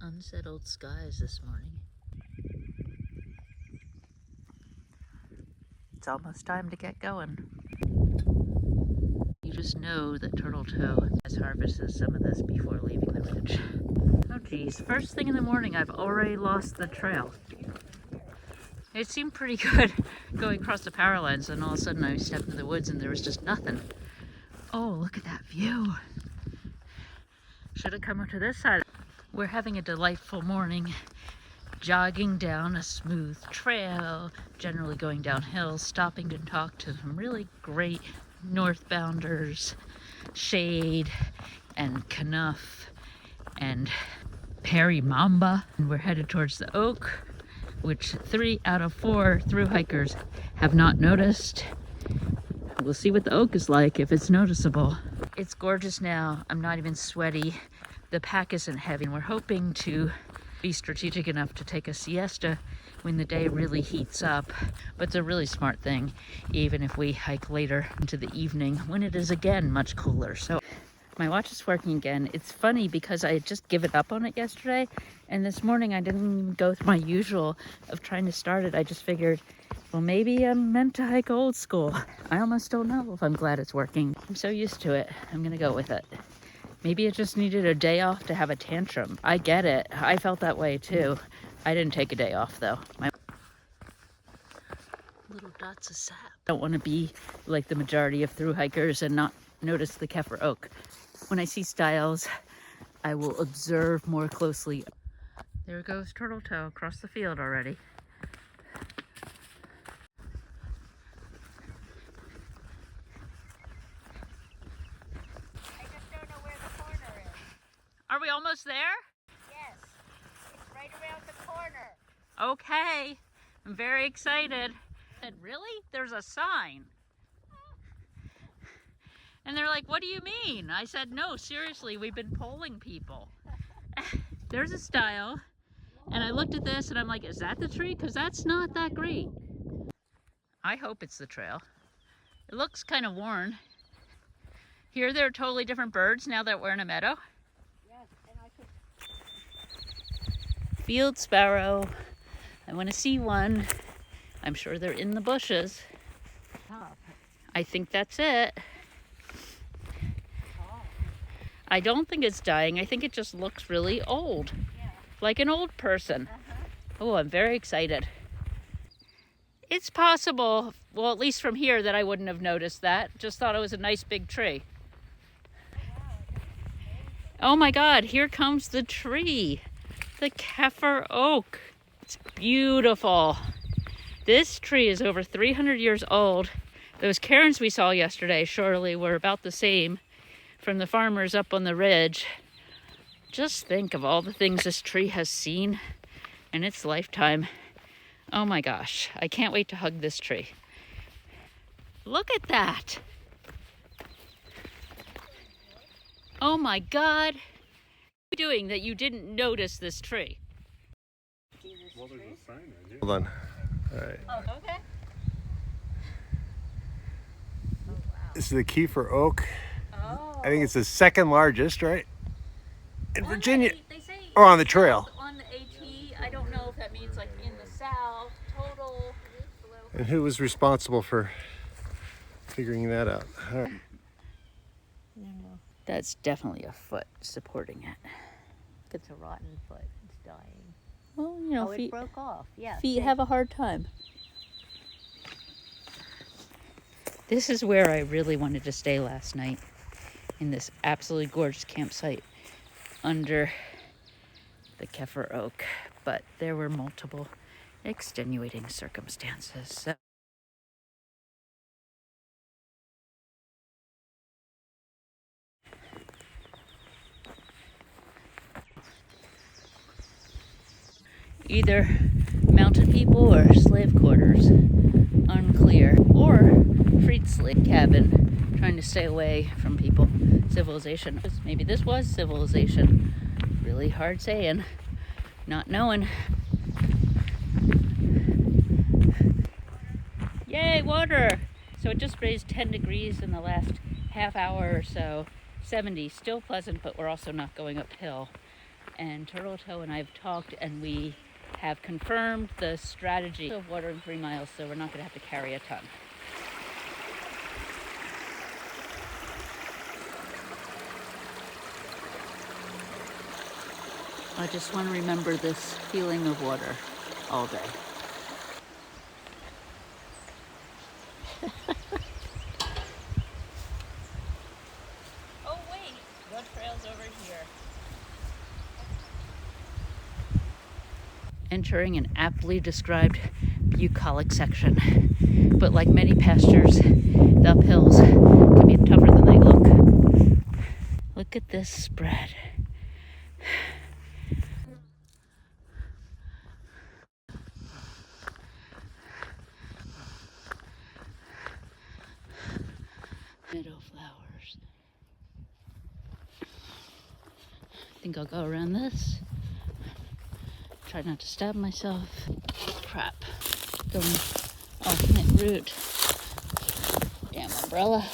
Unsettled skies this morning. It's almost time to get going. You just know that Turtle Toe has harvested some of this before leaving the ridge. Oh geez, first thing in the morning I've already lost the trail. It seemed pretty good going across the power lines, and all of a sudden I stepped into the woods and there was just nothing. Oh, look at that view. Should have come up to this side. We're having a delightful morning, jogging down a smooth trail, generally going downhill, stopping to talk to some really great northbounders, Shade and Knuff and Perry Mamba. And we're headed towards the Oak, which 3 out of 4 thru hikers have not noticed. We'll see what the Oak is like, if it's noticeable. It's gorgeous now. I'm not even sweaty. The pack isn't heavy. We're hoping to be strategic enough to take a siesta when the day really heats up. But it's a really smart thing, even if we hike later into the evening when it is again much cooler. So my watch is working again. It's funny because I had just given up on it yesterday, and this morning I didn't go through my usual of trying to start it. I just figured, well, maybe I'm meant to hike old school. I almost don't know if I'm glad it's working. I'm so used to it. I'm gonna go with it. Maybe it just needed a day off to have a tantrum. I get it. I felt that way too. I didn't take a day off though. My little dots of sap. I don't want to be like the majority of thru hikers and not notice the Keffer Oak. When I see styles, I will observe more closely. There goes Turtle Toe across the field already. Are we almost there? Yes, it's right around the corner. Okay, I'm very excited. And really? There's a sign. And they're like, what do you mean? I said, no, seriously, we've been polling people. There's a style. And I looked at this and I'm like, is that the tree? Because that's not that great. I hope it's the trail. It looks kind of worn. Here they're totally different birds now that we're in a meadow. Field sparrow. I want to see one. I'm sure they're in the bushes. I think that's it. I don't think it's dying. I think it just looks really old. Like an old person. Oh, I'm very excited. It's possible, well, at least from here, that I wouldn't have noticed that. Just thought it was a nice big tree. Oh my God, here comes the tree. The Keffer Oak. It's beautiful. This tree is over 300 years old. Those cairns we saw yesterday surely were about the same from the farmers up on the ridge. Just think of all the things this tree has seen in its lifetime. Oh my gosh, I can't wait to hug this tree. Look at that. Oh my God. Doing that you didn't notice this tree? Well, there's a sign right here. Hold on. All right. Oh, okay. Oh, wow. This is the Keffer Oak. Oh. I think it's the second largest, right? In Virginia. They say or on the trail. On the AT. I don't know if that means like in the south, total. And who was responsible for figuring that out? All right. That's definitely a foot supporting it. It's a rotten foot. It's dying. Well, you know, it feet broke off. Yeah. feet have a hard time. This is where I really wanted to stay last night, in this absolutely gorgeous campsite under the Keffer Oak, but there were multiple extenuating circumstances. So either mounted people or slave quarters, unclear, or freed slave cabin, trying to stay away from people. Civilization. Maybe this was civilization. Really hard saying, not knowing. Yay, water! So it just raised 10 degrees in the last half hour or so. 70, still pleasant, but we're also not going uphill. And Turtle Toe and I have talked, and we have confirmed the strategy of watering 3 miles, so we're not going to have to carry a ton. I just want to remember this feeling of water all day. Oh wait, the trail's over here. Entering an aptly described bucolic section. But like many pastures, the uphills can be tougher than they look. Look at this spread. Meadow flowers. I think I'll go around this. Try not to stab myself. Crap. Going alternate route. Damn umbrella.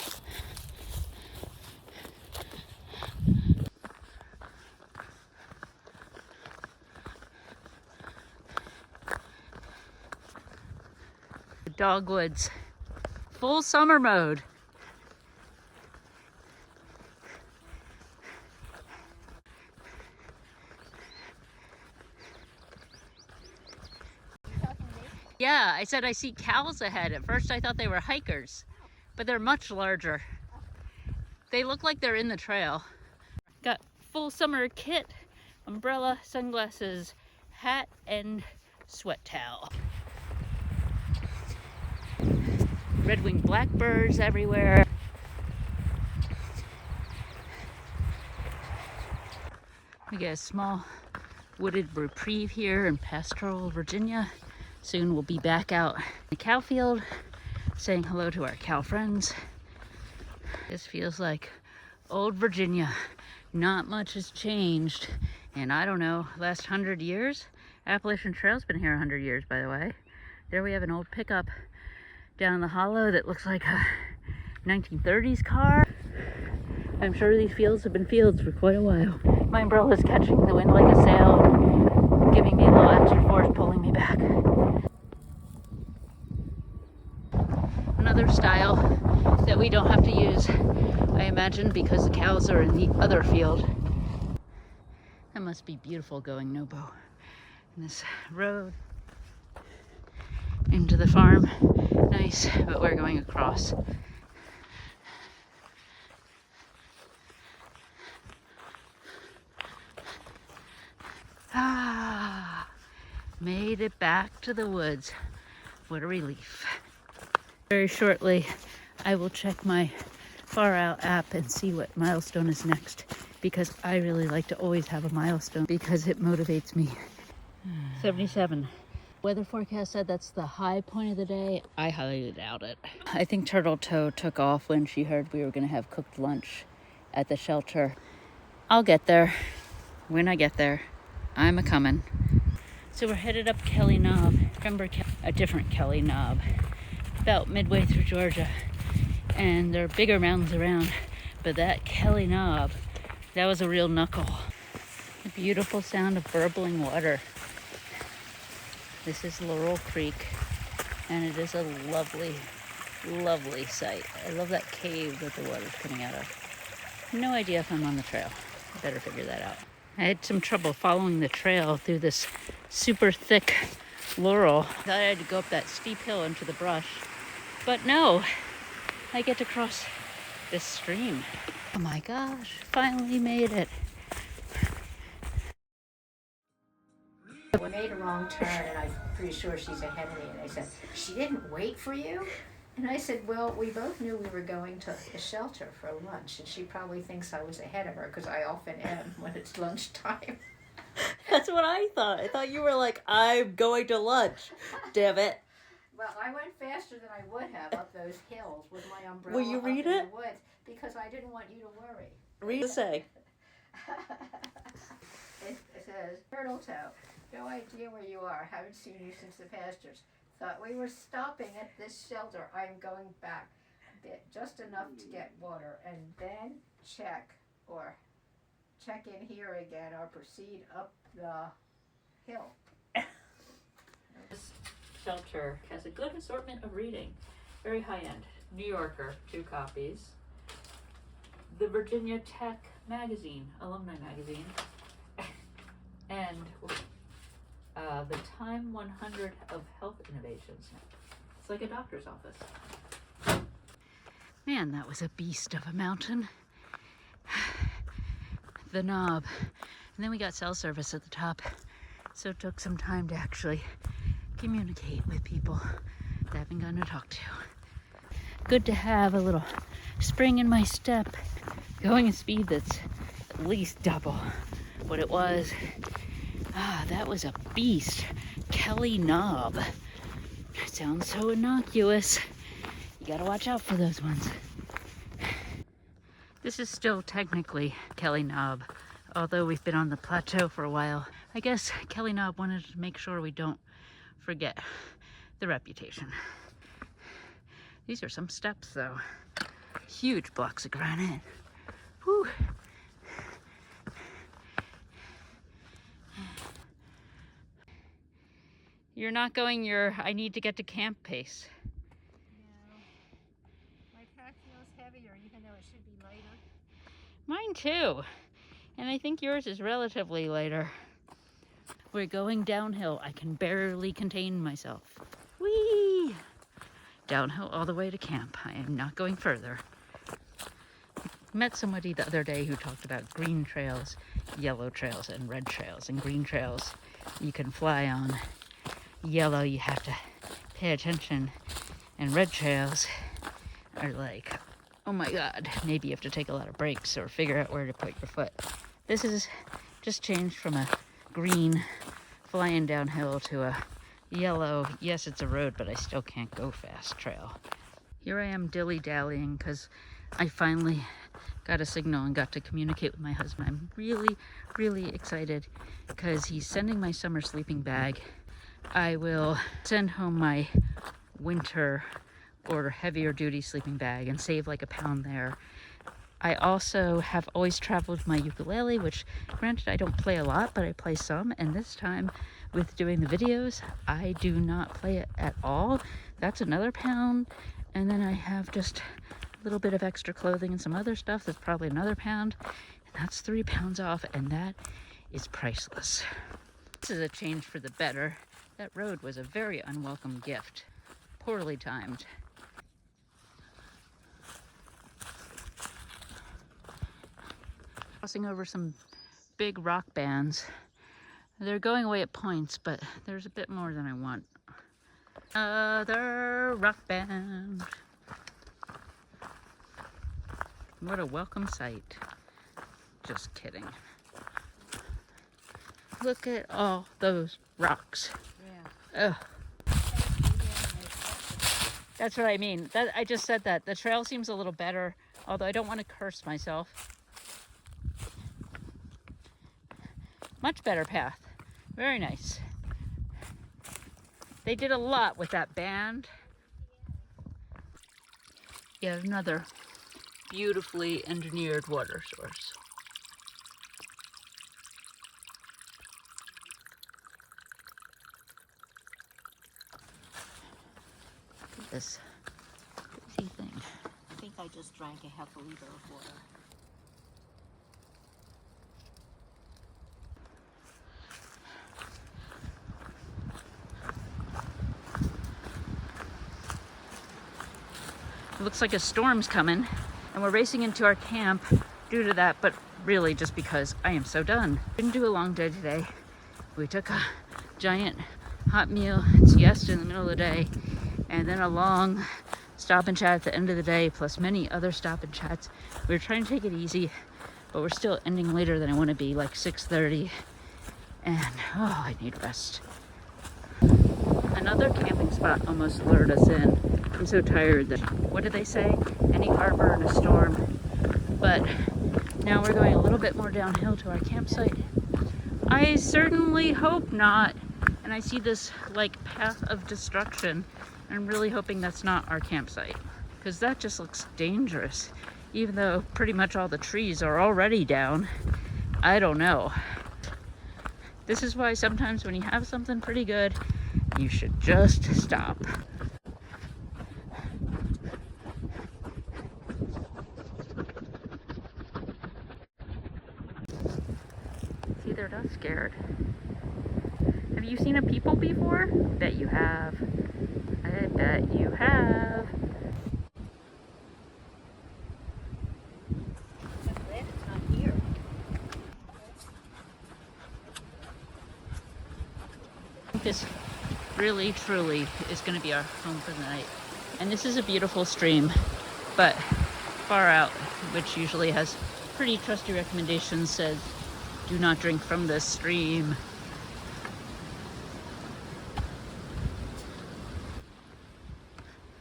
The dogwoods. Full summer mode. Yeah, I said I see cows ahead. At first I thought they were hikers, but they're much larger. They look like they're in the trail. Got full summer kit, umbrella, sunglasses, hat, and sweat towel. Red-winged blackbirds everywhere. We get a small wooded reprieve here in pastoral Virginia. Soon we'll be back out in the cow field, saying hello to our cow friends. This feels like old Virginia. Not much has changed. And I don't know, last 100 years? Appalachian Trail's been here 100 years, by the way. There we have an old pickup down in the hollow that looks like a 1930s car. I'm sure these fields have been fields for quite a while. My umbrella's catching the wind like a sail, giving me a little extra force, pulling me back. Another style that we don't have to use, I imagine, because the cows are in the other field. That must be beautiful going Nobo. And this road into the farm, nice, but we're going across. Ah, made it back to the woods. What a relief. Very shortly, I will check my Far Out app and see what milestone is next, because I really like to always have a milestone because it motivates me. 77. Weather forecast said that's the high point of the day. I highly doubt it. I think Turtle Toe took off when she heard we were going to have cooked lunch at the shelter. I'll get there when I get there. I'm a comin'. So we're headed up Kelly Knob. Remember a different Kelly Knob. About midway through Georgia. And there are bigger mountains around. But that Kelly Knob, that was a real knuckle. The beautiful sound of burbling water. This is Laurel Creek. And it is a lovely, lovely sight. I love that cave that the water's coming out of. No idea if I'm on the trail. I better figure that out. I had some trouble following the trail through this super thick laurel. Thought I had to go up that steep hill into the brush. But no, I get to cross this stream. Oh my gosh, finally made it. We made a wrong turn, and I'm pretty sure she's ahead of me. And I said, she didn't wait for you? And I said, well, we both knew we were going to the shelter for lunch, and she probably thinks I was ahead of her, because I often am when it's lunchtime. That's what I thought. I thought you were like, I'm going to lunch. Damn it. Well, I went faster than I would have up those hills with my umbrella. Will you read up in it? the woods, because I didn't want you to worry. Read the say. It says, Turtle Toe, no idea where you are. Haven't seen you since the pastures. Thought we were stopping at this shelter. I'm going back a bit, just enough to get water, and then check or check in here again or proceed up the hill. This shelter has a good assortment of reading. Very high end. New Yorker, 2 copies. The Virginia Tech magazine, alumni magazine. And the Time 100 of Health Innovations. It's like a doctor's office. Man, that was a beast of a mountain. The knob. And then we got cell service at the top. So it took some time to actually communicate with people that I haven't gotten to talk to. Good to have a little spring in my step. Going a speed that's at least double what it was. Ah, that was a beast. Kelly Knob. It sounds so innocuous. You gotta watch out for those ones. This is still technically Kelly Knob, although we've been on the plateau for a while. I guess Kelly Knob wanted to make sure we don't forget the reputation. These are some steps though. Huge blocks of granite. Whew. You're not going your I need to get to camp pace. No. My pack feels heavier even though it should be lighter. Mine too. And I think yours is relatively lighter. We're going downhill. I can barely contain myself. Whee! Downhill all the way to camp. I am not going further. Met somebody the other day who talked about green trails, yellow trails, and red trails. And green trails you can fly on. Yellow you have to pay attention. And red trails are like, oh my god, maybe you have to take a lot of breaks or figure out where to put your foot. This is just changed from a green flying downhill to a yellow, yes it's a road but I still can't go fast trail. Here I am dilly-dallying because I finally got a signal and got to communicate with my husband. I'm really excited because he's sending my summer sleeping bag. I will send home my winter or heavier duty sleeping bag and save like a pound there. I also have always traveled with my ukulele, which granted I don't play a lot, but I play some. And this time with doing the videos, I do not play it at all. That's another pound. And then I have just a little bit of extra clothing and some other stuff. That's probably another pound. And that's 3 pounds off. And that is priceless. This is a change for the better. That road was a very unwelcome gift. Poorly timed. Crossing over some big rock bands. They're going away at points, but there's a bit more than I want. Other rock band. What a welcome sight. Just kidding. Look at all those rocks. Yeah. Ugh. That's what I mean. I just said that. The trail seems a little better, although I don't want to curse myself. Much better path. Very nice. They did a lot with that band. Yet another beautifully engineered water source. Look at this crazy thing. I think I just drank a half a liter of water. It looks like a storm's coming, and we're racing into our camp due to that, but really just because I am so done. Didn't do a long day today. We took a giant hot meal and siesta in the middle of the day, and then a long stop and chat at the end of the day, plus many other stop and chats. We were trying to take it easy, but we're still ending later than I want to be, like 6:30, and oh, I need rest. Another camping spot almost lured us in. I'm so tired that, what did they say? Any harbor in a storm. But now we're going a little bit more downhill to our campsite. I certainly hope not. And I see this like path of destruction. I'm really hoping that's not our campsite, because that just looks dangerous. Even though pretty much all the trees are already down, I don't know. This is why sometimes when you have something pretty good, you should just stop. See, they're not scared. Have you seen a people before? Bet you have. I bet you have. I'm glad it's not here. This really, truly is going to be our home for the night. And this is a beautiful stream, but Far Out, which usually has pretty trusty recommendations, says do not drink from this stream.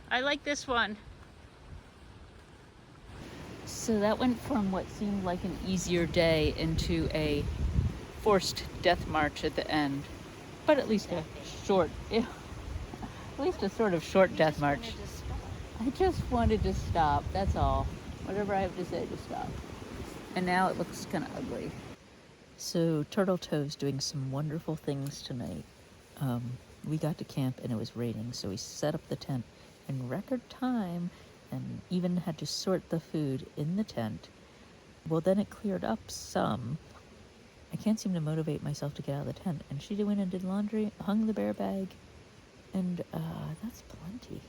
I like this one. So that went from what seemed like an easier day into a forced death march at the end. But at least a short, at least a sort of short death march. I just wanted to stop, that's all. Whatever I have to say to stop. And now it looks kind of ugly. So Turtle Toe's doing some wonderful things tonight. We got to camp and it was raining, so we set up the tent in record time and even had to sort the food in the tent. Well, then it cleared up some. I can't seem to motivate myself to get out of the tent. And she went and did laundry, hung the bear bag, and that's plenty.